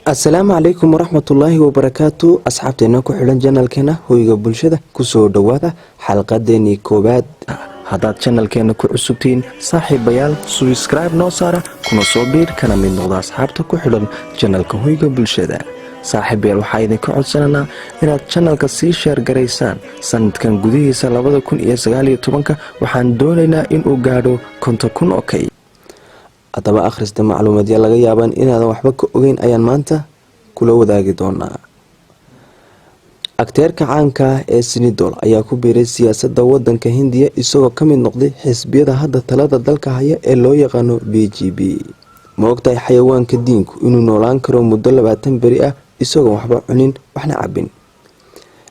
السلام عليكم ورحمة الله وبركاته. أصحابتنا كحلن جنال كنا هويجا بلشدة كسو دوادا حلقة ديني كوباد هذا جنال كنا كعسوبتين صاحب بيال سبسكرايب نوصارة كنا صوبير كنا من نوضا أصحابتا كحلن جنال كهويجا بلشدة صاحب بيال وحايدين كعدساننا إن جنال كسي شير غريسان سند كان قديه سالابدا كون إيساقالي طبانكا وحان دولينا إن أقادو كنت كون أوكي haddaba akhrista macluumaadya laga yaabaan inaadan waxba ka ogeyn ayaan maanta kula wadaagi doonaa. Akteerka caanka ah ee Sinidol ayaa ku biiray siyaasadda wadanka Hindiya isagoo ka mid noqday xisbiyada hadda talada dalka haya ee loo yaqaano BJP. Ma ogtahay xayawaanka diinku inuu noolaan karo muddo 20 beri ah isagoo waxba cunin waxna cabin.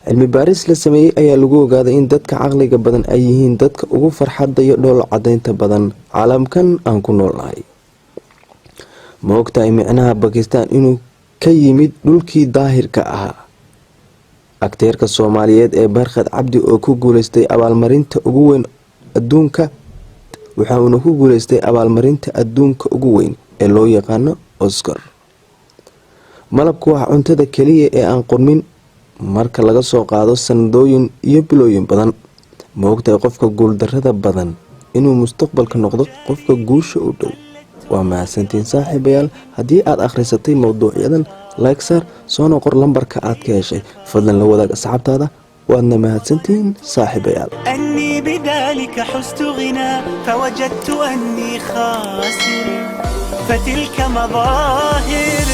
Cilmi baaris la sameeyay ayaa lagu ogaaday in dadka caqliga badan ay yihiin dadka ugu farxadda iyo dhool cadaynta badan caalamkan aan ku noolnahay. Ma ogtahay micnaha Pakistan inuu ka yimid dhulkii daahirka ahaa. Akteerka Soomaaliyeed ee Barkhad Cabdi oo ku guuleystay abaalmarinta ugu weyn adduunka wuxuuna ku guuleystay abaalmarinta adduunka ugu weyn ee loo yaqaano Oscar. Malabku waa cuntada kaliya ee aan qurmin marka laga soo qaado sanadooyin iyo bilooyin badan. Ma ogtahay qofka guuldarrada badan inuu mustaqbalka noqdo qofka guusha u dhow. waa mahadsantiin saaxiibayaal haddii aad akhrisatay mowduucyadan like saar soo noqor lambarka aad ka heshay fadlan la wadaag asxaabtaada waadna mahadsantiin saaxiibayaal أني بذلك حزت غنى فوجدت أني خاسر فتلك مظاهر